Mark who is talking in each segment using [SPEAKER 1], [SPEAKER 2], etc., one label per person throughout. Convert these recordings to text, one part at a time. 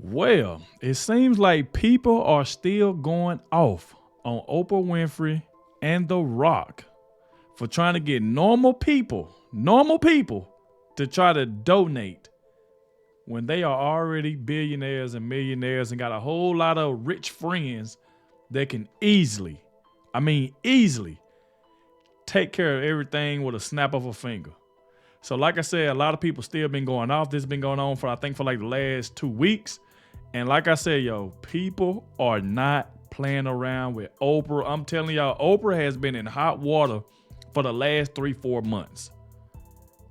[SPEAKER 1] Well, it seems like people are still going off on Oprah Winfrey and The Rock for trying to get normal people to try to donate when they are already billionaires and millionaires and got a whole lot of rich friends that can easily take care of everything with a snap of a finger. So like I said, a lot of people still been going off. This has been going on for, I think, for like the last 2 weeks. And like I said, people are not playing around with Oprah. I'm telling y'all, Oprah has been in hot water for the last 3-4 months.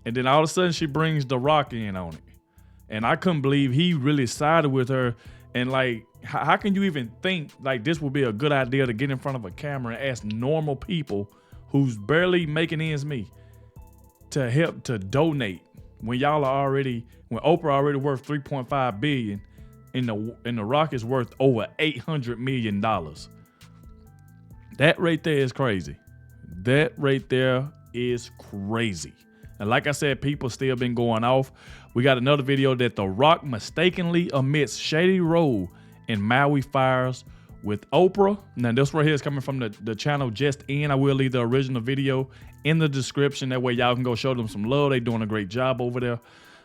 [SPEAKER 1] And then all of a sudden she brings The Rock in on it. And I couldn't believe he really sided with her. And like, how can you even think like this would be a good idea to get in front of a camera and ask normal people who's barely making ends meet to help to donate when Oprah already worth $3.5 billion and the Rock is worth over $800 million. That right there is crazy. That right there is crazy. And like I said, people still been going off. We got another video that The Rock mistakenly admits shady role in Maui fires with Oprah. Now this right here is coming from the channel Just In. I will leave the original video in the description. That way y'all can go show them some love. They doing a great job over there.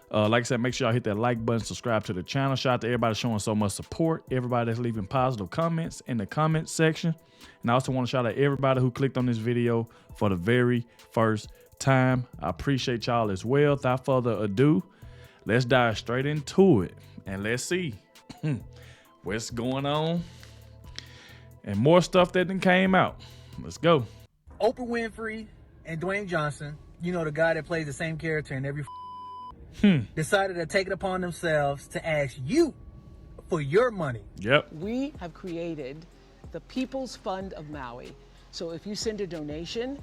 [SPEAKER 1] Like I said, make sure y'all hit that like button, subscribe to the channel. Shout out to everybody showing so much support, everybody that's leaving positive comments in the comment section. And I also want to shout out everybody who clicked on this video for the very first time. I appreciate y'all as well. Without further ado, let's dive straight into it and let's see what's going on and more stuff that then came out. Let's go.
[SPEAKER 2] Oprah Winfrey and Dwayne Johnson, you know, the guy that plays the same character in every decided to take it upon themselves to ask you for your money.
[SPEAKER 1] Yep.
[SPEAKER 3] We have created the People's Fund of Maui. So if you send a donation,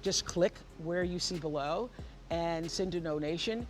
[SPEAKER 3] just click where you see below and send a donation.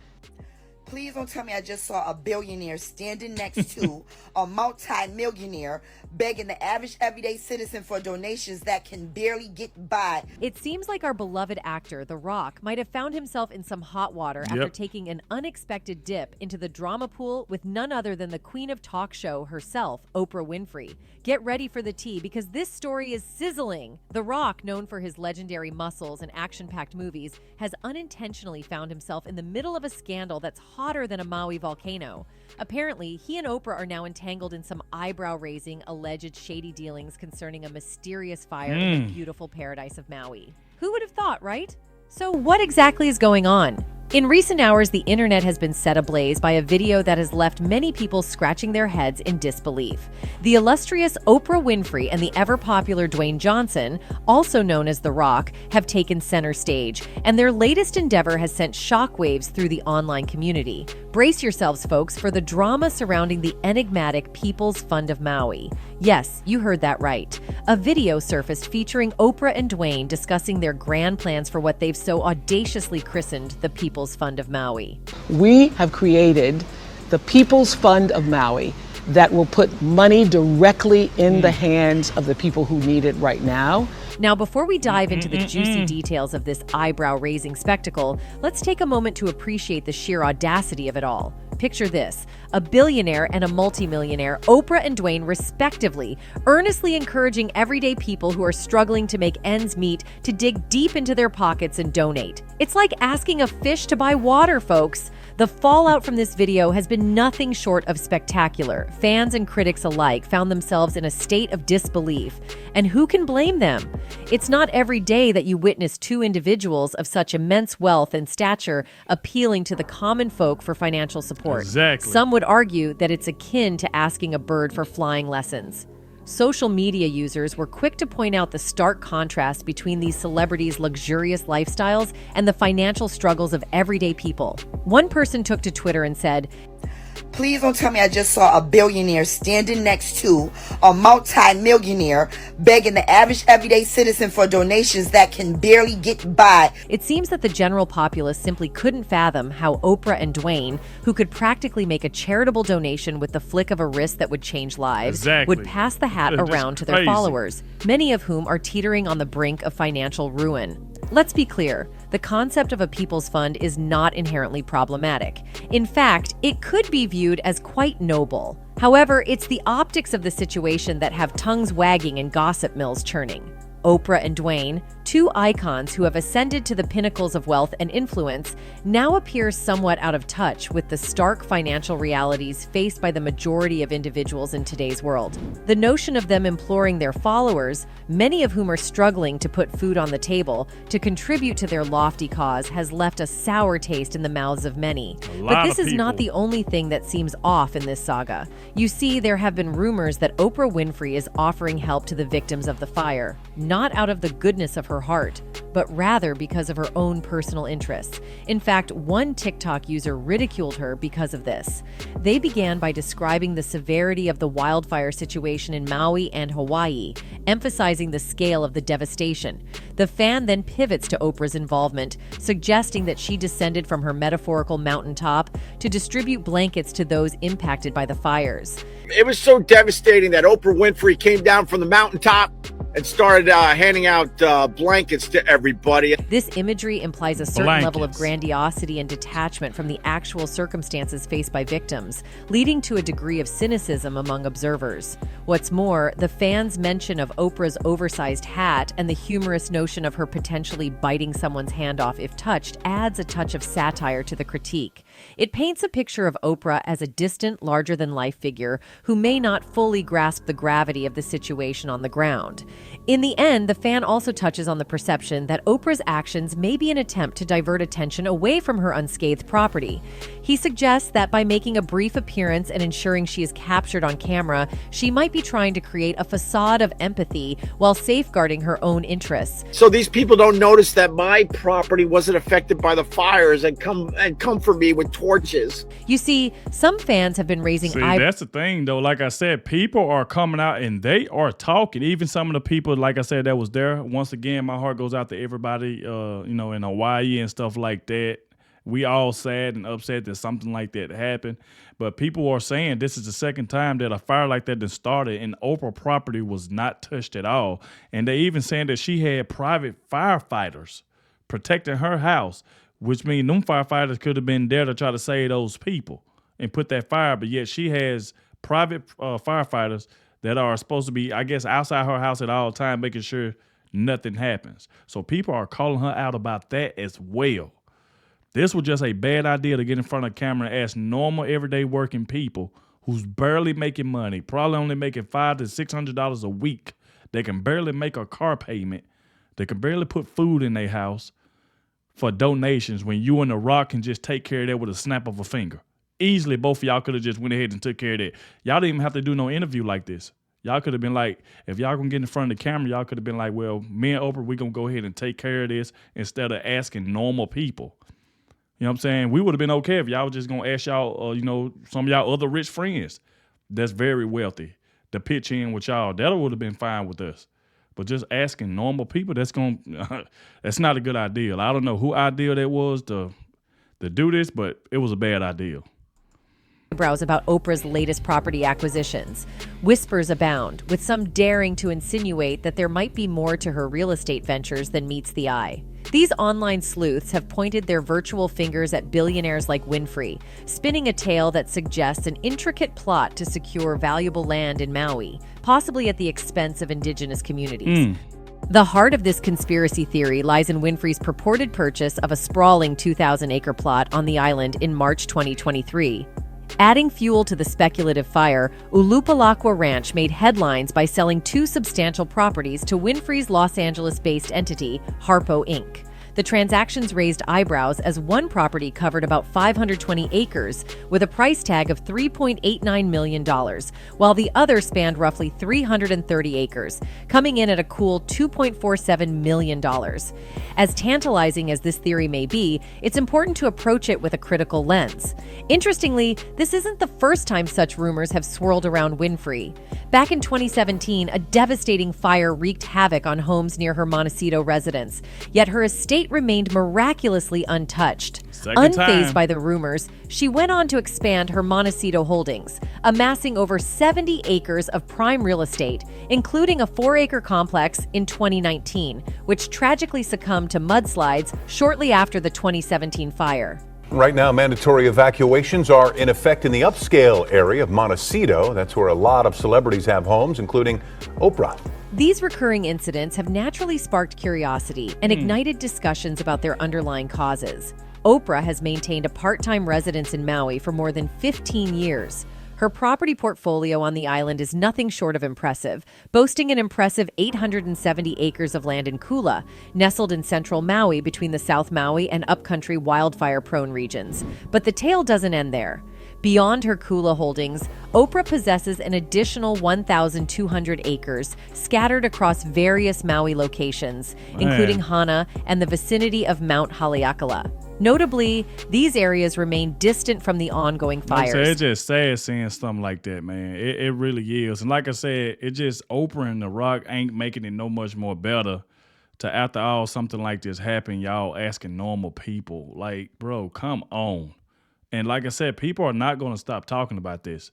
[SPEAKER 4] Please don't tell me I just saw a billionaire standing next to a multi-millionaire begging the average everyday citizen for donations that can barely get by.
[SPEAKER 5] It seems like our beloved actor, The Rock, might have found himself in some hot water after taking an unexpected dip into the drama pool with none other than the queen of talk show herself, Oprah Winfrey. Get ready for the tea because this story is sizzling. The Rock, known for his legendary muscles and action-packed movies, has unintentionally found himself in the middle of a scandal that's hotter than a Maui volcano. Apparently, he and Oprah are now entangled in some eyebrow-raising, alleged shady dealings concerning a mysterious fire in the beautiful paradise of Maui. Who would have thought, right? So what exactly is going on? In recent hours, the internet has been set ablaze by a video that has left many people scratching their heads in disbelief. The illustrious Oprah Winfrey and the ever-popular Dwayne Johnson, also known as The Rock, have taken center stage, and their latest endeavor has sent shockwaves through the online community. Brace yourselves, folks, for the drama surrounding the enigmatic People's Fund of Maui. Yes, you heard that right. A video surfaced featuring Oprah and Dwayne discussing their grand plans for what they've so audaciously christened the People's Fund of Maui.
[SPEAKER 3] We have created the People's Fund of Maui that will put money directly in the hands of the people who need it right now.
[SPEAKER 5] Now, before we dive into the juicy details of this eyebrow-raising spectacle, let's take a moment to appreciate the sheer audacity of it all. Picture this: a billionaire and a multimillionaire, Oprah and Dwayne respectively, earnestly encouraging everyday people who are struggling to make ends meet to dig deep into their pockets and donate. It's like asking a fish to buy water, folks. The fallout from this video has been nothing short of spectacular. Fans and critics alike found themselves in a state of disbelief. And who can blame them? It's not every day that you witness two individuals of such immense wealth and stature appealing to the common folk for financial support.
[SPEAKER 1] Exactly.
[SPEAKER 5] Some would argue that it's akin to asking a bird for flying lessons. Social media users were quick to point out the stark contrast between these celebrities' luxurious lifestyles and the financial struggles of everyday people. One person took to Twitter and said,
[SPEAKER 4] Please don't tell me I just saw a billionaire standing next to a multi-millionaire begging the average everyday citizen for donations that can barely get by.
[SPEAKER 5] It seems that the general populace simply couldn't fathom how Oprah and Dwayne, who could practically make a charitable donation with the flick of a wrist that would change lives, would pass the hat around to their followers, many of whom are teetering on the brink of financial ruin. Let's be clear, the concept of a people's fund is not inherently problematic. In fact, it could be viewed as quite noble. However, it's the optics of the situation that have tongues wagging and gossip mills churning. Oprah and Dwayne, two icons who have ascended to the pinnacles of wealth and influence, now appear somewhat out of touch with the stark financial realities faced by the majority of individuals in today's world. The notion of them imploring their followers, many of whom are struggling to put food on the table, to contribute to their lofty cause has left a sour taste in the mouths of many. But this is not the only thing that seems off in this saga. You see, there have been rumors that Oprah Winfrey is offering help to the victims of the fire, not out of the goodness of her heart, but rather because of her own personal interests. In fact, one TikTok user ridiculed her because of this. They began by describing the severity of the wildfire situation in Maui and Hawaii, emphasizing the scale of the devastation. The fan then pivots to Oprah's involvement, suggesting that she descended from her metaphorical mountaintop to distribute blankets to those impacted by the fires.
[SPEAKER 6] It was so devastating that Oprah Winfrey came down from the mountaintop and started handing out blankets to everybody.
[SPEAKER 5] This imagery implies a certain level of grandiosity and detachment from the actual circumstances faced by victims, leading to a degree of cynicism among observers. What's more, the fans' mention of Oprah's oversized hat and the humorous notion of her potentially biting someone's hand off if touched adds a touch of satire to the critique. It paints a picture of Oprah as a distant, larger-than-life figure who may not fully grasp the gravity of the situation on the ground. In the end, the fan also touches on the perception that Oprah's actions may be an attempt to divert attention away from her unscathed property. He suggests that by making a brief appearance and ensuring she is captured on camera, she might be trying to create a facade of empathy while safeguarding her own interests.
[SPEAKER 6] So these people don't notice that my property wasn't affected by the fires and come for me with torches.
[SPEAKER 5] You see, some fans have been raising
[SPEAKER 1] that's the thing, though. Like I said, people are coming out and they are talking. Even some of the people, like I said, that was there. Once again, my heart goes out to everybody, in Hawaii and stuff like that. We all sad and upset that something like that happened. But people are saying this is the second time that a fire like that has started and Oprah property was not touched at all. And they even saying that she had private firefighters protecting her house, which means them firefighters could have been there to try to save those people and put that fire. But yet she has private firefighters that are supposed to be, I guess, outside her house at all time, making sure nothing happens. So people are calling her out about that as well. This was just a bad idea to get in front of camera and ask normal, everyday working people who's barely making money, probably only making $500 to $600 a week. They can barely make a car payment. They can barely put food in their house for donations when you and The Rock can just take care of that with a snap of a finger. Easily, both of y'all could have just went ahead and took care of that. Y'all didn't even have to do no interview like this. Y'all could have been like, if y'all gonna get in front of the camera, y'all could have been like, well, me and Oprah, we gonna go ahead and take care of this instead of asking normal people. You know what I'm saying? We would have been okay if y'all was just going to ask y'all, some of y'all other rich friends that's very wealthy to pitch in with y'all. That would have been fine with us. But just asking normal people, that's not a good idea. I don't know who idea that was to do this, but it was a bad idea.
[SPEAKER 5] Eyebrows about Oprah's latest property acquisitions. Whispers abound, with some daring to insinuate that there might be more to her real estate ventures than meets the eye. These online sleuths have pointed their virtual fingers at billionaires like Winfrey, spinning a tale that suggests an intricate plot to secure valuable land in Maui, possibly at the expense of indigenous communities. The heart of this conspiracy theory lies in Winfrey's purported purchase of a sprawling 2,000-acre plot on the island in March 2023. Adding fuel to the speculative fire, Ulupalakwa Ranch made headlines by selling two substantial properties to Winfrey's Los Angeles-based entity, Harpo Inc. The transactions raised eyebrows as one property covered about 520 acres with a price tag of $3.89 million, while the other spanned roughly 330 acres, coming in at a cool $2.47 million. As tantalizing as this theory may be, it's important to approach it with a critical lens. Interestingly, this isn't the first time such rumors have swirled around Winfrey. Back in 2017, a devastating fire wreaked havoc on homes near her Montecito residence, yet her estate remained miraculously untouched. Unfazed by the rumors, she went on to expand her Montecito holdings, amassing over 70 acres of prime real estate, including a 4-acre complex in 2019, which tragically succumbed to mudslides shortly after the 2017 fire.
[SPEAKER 7] Right now, mandatory evacuations are in effect in the upscale area of Montecito. That's where a lot of celebrities have homes, including Oprah.
[SPEAKER 5] These recurring incidents have naturally sparked curiosity and ignited discussions about their underlying causes. Oprah has maintained a part-time residence in Maui for more than 15 years. Her property portfolio on the island is nothing short of impressive, boasting an impressive 870 acres of land in Kula, nestled in central Maui between the South Maui and upcountry wildfire-prone regions. But the tale doesn't end there. Beyond her Kula holdings, Oprah possesses an additional 1,200 acres scattered across various Maui locations, including Hana and the vicinity of Mount Haleakala. Notably, these areas remain distant from the ongoing fires.
[SPEAKER 1] It's just sad seeing something like that, man. It really is. And like I said, it just Oprah and The Rock ain't making it no much more better to, after all something like this happen, y'all asking normal people. Like, bro, come on. And like I said, people are not going to stop talking about this.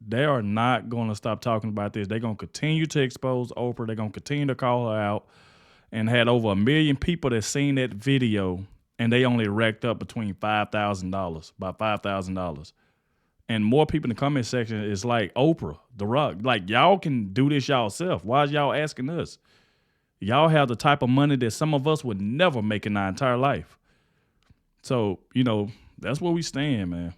[SPEAKER 1] They are not going to stop talking about this. They're going to continue to expose Oprah. They're going to continue to call her out. And had over 1 million people that seen that video, and they only racked up between $5,000, about $5,000. And more people in the comment section is like, Oprah, The Rock, like, y'all can do this y'allself. Why is y'all asking us? Y'all have the type of money that some of us would never make in our entire life. So, you know, that's where we stand, man.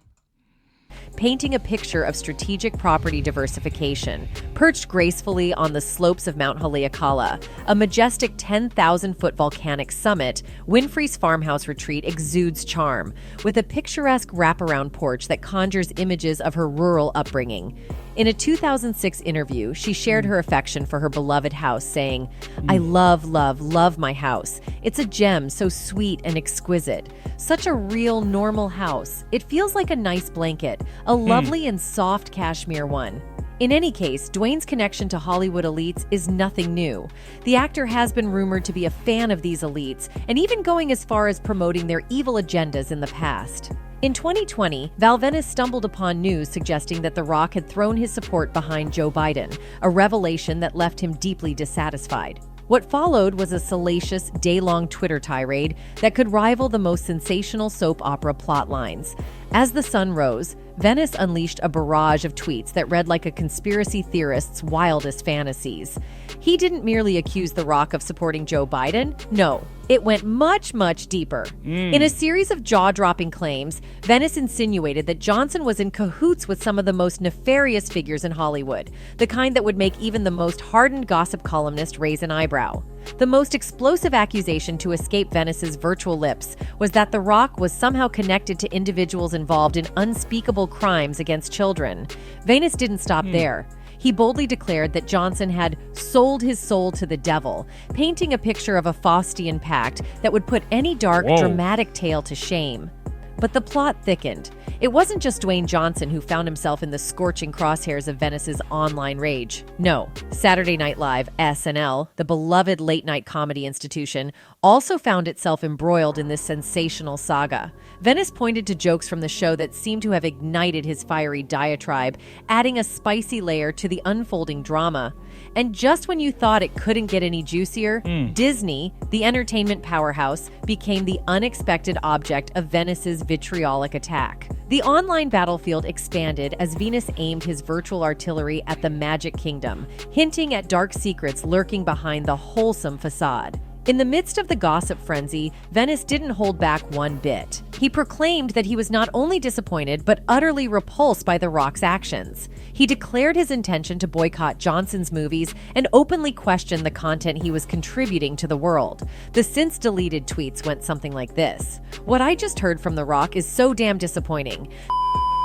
[SPEAKER 5] Painting a picture of strategic property diversification. Perched gracefully on the slopes of Mount Haleakala, a majestic 10,000-foot volcanic summit, Winfrey's farmhouse retreat exudes charm, with a picturesque wraparound porch that conjures images of her rural upbringing. In a 2006 interview, she shared her affection for her beloved house, saying, "I love, love, love my house. It's a gem, so sweet and exquisite. Such a real, normal house. It feels like a nice blanket, a lovely and soft cashmere one." In any case, Dwayne's connection to Hollywood elites is nothing new. The actor has been rumored to be a fan of these elites, and even going as far as promoting their evil agendas in the past. In 2020, Val Venis stumbled upon news suggesting that The Rock had thrown his support behind Joe Biden, a revelation that left him deeply dissatisfied. What followed was a salacious, day-long Twitter tirade that could rival the most sensational soap opera plot lines. As the sun rose, Venis unleashed a barrage of tweets that read like a conspiracy theorist's wildest fantasies. He didn't merely accuse The Rock of supporting Joe Biden. No, it went much, much deeper. In a series of jaw-dropping claims, Venis insinuated that Johnson was in cahoots with some of the most nefarious figures in Hollywood, the kind that would make even the most hardened gossip columnist raise an eyebrow. The most explosive accusation to escape Venis's virtual lips was that The Rock was somehow connected to individuals involved in unspeakable crimes against children. Venis didn't stop there. He boldly declared that Johnson had sold his soul to the devil, painting a picture of a Faustian pact that would put any dark, dramatic tale to shame. But the plot thickened. It wasn't just Dwayne Johnson who found himself in the scorching crosshairs of Venis's online rage. No, Saturday Night Live, SNL, the beloved late-night comedy institution, also found itself embroiled in this sensational saga. Venis pointed to jokes from the show that seemed to have ignited his fiery diatribe, adding a spicy layer to the unfolding drama. And just when you thought it couldn't get any juicier, Disney, the entertainment powerhouse, became the unexpected object of Venis's vitriolic attack. The online battlefield expanded as Venis aimed his virtual artillery at the Magic Kingdom, hinting at dark secrets lurking behind the wholesome facade. In the midst of the gossip frenzy, Venis didn't hold back one bit. He proclaimed that he was not only disappointed, but utterly repulsed by The Rock's actions. He declared his intention to boycott Johnson's movies and openly questioned the content he was contributing to the world. The since-deleted tweets went something like this: "What I just heard from The Rock is so damn disappointing.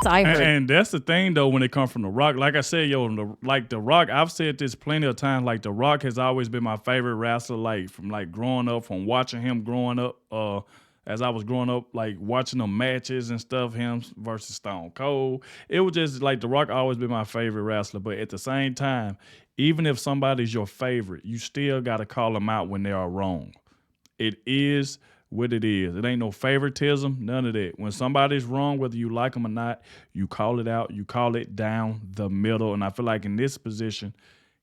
[SPEAKER 5] I heard."
[SPEAKER 1] And that's the thing, though, when it comes from The Rock. Like I said, The Rock, I've said this plenty of times, like, The Rock has always been my favorite wrestler, like, from, like, growing up, from watching him growing up, as I was growing up, like, watching the matches and stuff, him versus Stone Cold. It was just, like, The Rock always been my favorite wrestler. But at the same time, even if somebody's your favorite, you still got to call them out when they are wrong. It is what it is. It ain't no favoritism, none of that. When somebody's wrong, whether you like them or not, you call it out, you call it down the middle. And I feel like in this position,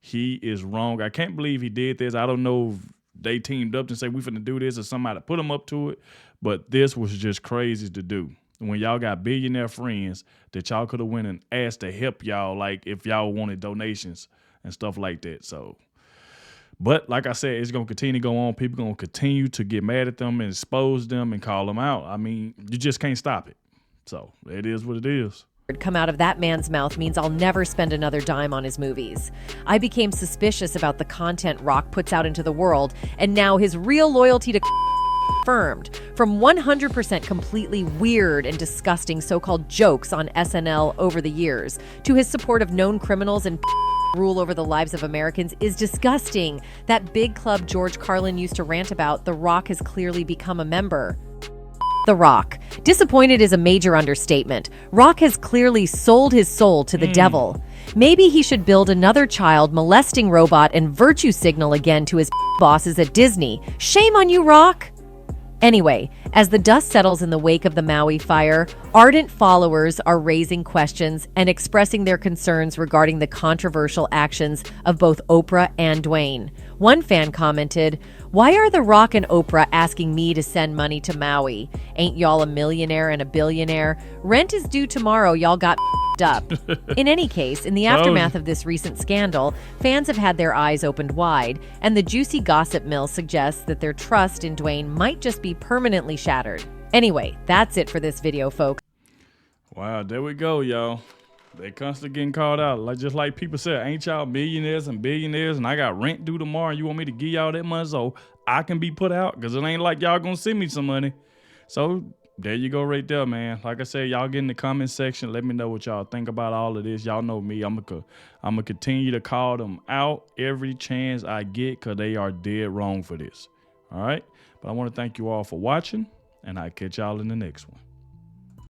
[SPEAKER 1] he is wrong. I can't believe he did this. I don't know if they teamed up to say we finna do this or somebody put him up to it. But this was just crazy to do. When y'all got billionaire friends that y'all could have went and asked to help y'all, like if y'all wanted donations and stuff like that. So, but like I said, it's going to continue to go on. People going to continue to get mad at them and expose them and call them out. I mean, you just can't stop it. So it is what it is.
[SPEAKER 5] Come out of that man's mouth means I'll never spend another dime on his movies. I became suspicious about the content Rock puts out into the world, and now his real loyalty to confirmed. From 100% completely weird and disgusting so-called jokes on SNL over the years, to his support of known criminals and rule over the lives of Americans is disgusting. That big club George Carlin used to rant about, The Rock has clearly become a member. The Rock. Disappointed is a major understatement. Rock has clearly sold his soul to the devil. Maybe he should build another child molesting robot and virtue signal again to his bosses at Disney. Shame on you, Rock! Anyway, as the dust settles in the wake of the Maui fire, ardent followers are raising questions and expressing their concerns regarding the controversial actions of both Oprah and Dwayne. One fan commented, "Why are The Rock and Oprah asking me to send money to Maui? Ain't y'all a millionaire and a billionaire? Rent is due tomorrow, y'all got up." In any case, in the aftermath of this recent scandal, fans have had their eyes opened wide, and the juicy gossip mill suggests that their trust in Dwayne might just be permanently shattered. Anyway, that's it for this video, folks.
[SPEAKER 1] Wow, there we go, y'all. They constantly getting called out. Just like people said, ain't y'all millionaires and billionaires, and I got rent due tomorrow, and you want me to give y'all that money so I can be put out? Because it ain't like y'all gonna send me some money. So there you go right there, man. Like I said, y'all get in the comment section. Let me know what y'all think about all of this. Y'all know me. I'm gonna continue to call them out every chance I get because they are dead wrong for this. All right? But I want to thank you all for watching, and I'll catch y'all in the next one.